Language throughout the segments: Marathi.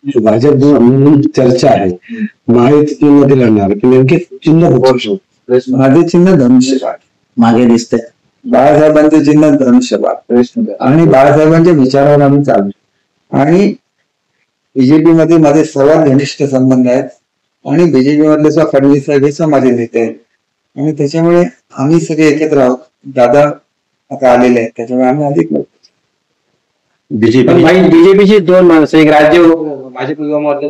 भाजप म्हणून चर्चा आहे, महायुतीमध्ये लढणार की नेमके चिन्ह होऊ. माझे चिन्ह धनुष्यबाण मागे दिसते, बाळासाहेबांचे चिन्ह धनुष्यबाण आणि बाळासाहेबांच्या विचारावर आम्ही चालू. आणि बीजेपी मध्ये माझे सर्वात घनिष्ठ संबंध आहेत आणि बीजेपी मधले सुद्धा फडणवीस साहेब हे माझे नेते आहेत आणि त्याच्यामुळे आम्ही सगळे एकत्र आहोत. दादा आता आलेले आहेत, त्याच्यामुळे आम्ही अधिक बीजेपीची दोन माणसं, एक राज्य भाजप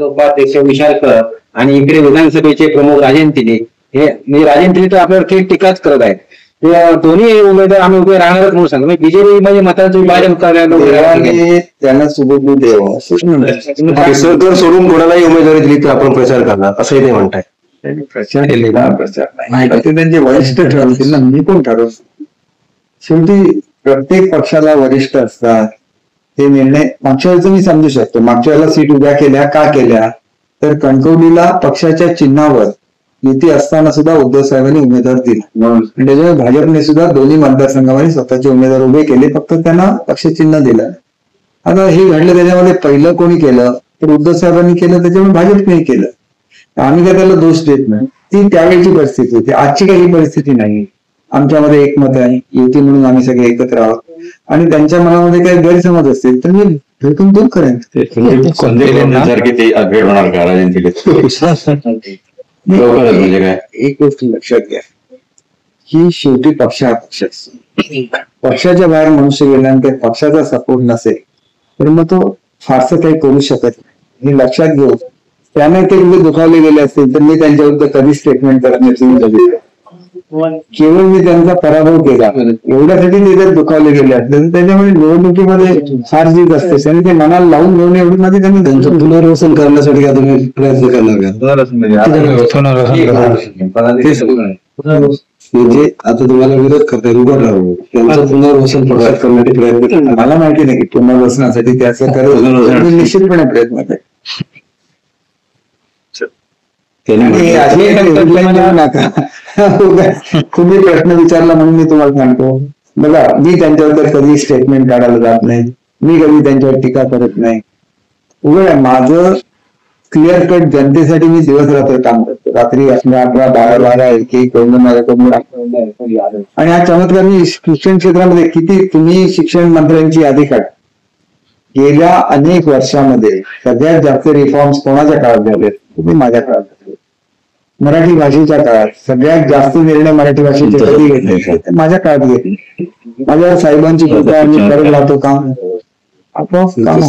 उपाध्यक्ष विशारकर आणि इकडे विधानसभेचे प्रमुख राजन तिले. हे म्हणजे राजन तिले तर आपल्यावर थेट टीकाच करत आहेत. ते दोन्ही उमेदवार आम्ही उभे राहणारच म्हणून सांगतो. बीजेपी म्हणजे मताचं विभाजन करायला त्यांना सुबोध देव सोडून कोणालाही उमेदवारी दिली तर आपण प्रचार करणार असंही ते म्हणताय. प्रचार केलेला प्रचार नाही, ते त्यांचे वरिष्ठ ठरवतील ना, मी कोण ठरवतो. शेवटी प्रत्येक पक्षाला वरिष्ठ असतात, ते निर्णय मागच्या वेळेचं मी समजू शकतो. मागच्या वेळेला सीट उभ्या केल्या का केल्या, तर कणकवलीला पक्षाच्या चिन्हावर युती असताना सुद्धा उद्धव साहेबांनी उमेदवार दिला. त्याच्यामुळे भाजपने सुद्धा दोन्ही मतदारसंघामध्ये स्वतःचे उमेदवार उभे केले, फक्त त्यांना पक्षचिन्ह दिलं. आता हे घडलं त्याच्यामध्ये पहिलं कोणी केलं तर उद्धव साहेबांनी केलं, त्याच्यामुळे भाजपने केलं. आम्ही काय त्याला दोष देत नाही, ती त्यावेळेची परिस्थिती होती. आजची काही परिस्थिती नाही. आमच्यामध्ये एकमत आहे, युती म्हणून आम्ही सगळे एकत्र आहोत आणि त्यांच्या मनामध्ये काही गैरसमज असतील तर मी भेटून दूर करेन. एक गोष्ट लक्षात घ्या, ही शेवटी पक्ष हा पक्ष असतो. पक्षाच्या बाहेर मनुष्य गेल्यानंतर पक्षाचा सपोर्ट नसेल तर मग तो फारसं काही करू शकत नाही, हे लक्षात घेऊ. त्याने ते कुठे दुखावले गेले असतील तर मी त्यांच्याविरुद्ध कधीच स्टेटमेंट करत नाही. केवळ मी त्यांचा पराभव केला एवढ्यासाठी ते जर दुखावले गेले असते तर त्याच्यामुळे निवडणुकीमध्ये हार जीत असते आणि ते मनाला लावून घेऊन एवढी मध्ये त्यांनी त्यांचं पुनर्वसन करण्यासाठी का तुम्ही प्रयत्न करणार का? म्हणजे आता तुम्हाला विरोध करताय, उभं राहू त्यांचं पुनर्वसन करण्यासाठी प्रयत्न करणार. मला माहिती नाही की पुनर्वसनासाठी त्याचं करेल निश्चितपणे प्रयत्न करेल. तुम्ही प्रश्न विचारला म्हणून मी तुम्हाला सांगतो. बघा, मी त्यांच्याबद्दल कधी स्टेटमेंट काढायला जात नाही, मी कधी त्यांच्यावर टीका करत नाही. उघड आहे माझं क्लिअर कट, जनतेसाठी मी दिवस रात्र काम करतो. रात्री असल्या 11-12 1 माझ्याकडून. आणि हा चमत्कार मी शिक्षण क्षेत्रामध्ये किती, तुम्ही शिक्षण मंत्र्यांची यादी काढ, गेल्या अनेक वर्षामध्ये सगळ्यात जास्त रिफॉर्म्स कोणाच्या काळात झाले? तुम्ही माझ्या काळात झाले. मराठी भाषेच्या काळात सगळ्यात जास्त निर्णय मराठी भाषेचे कधी घेतले? माझ्या काळात घेतले. माझ्या साहेबांची कृपा आम्ही करत राहतो काम, आपोआप काम.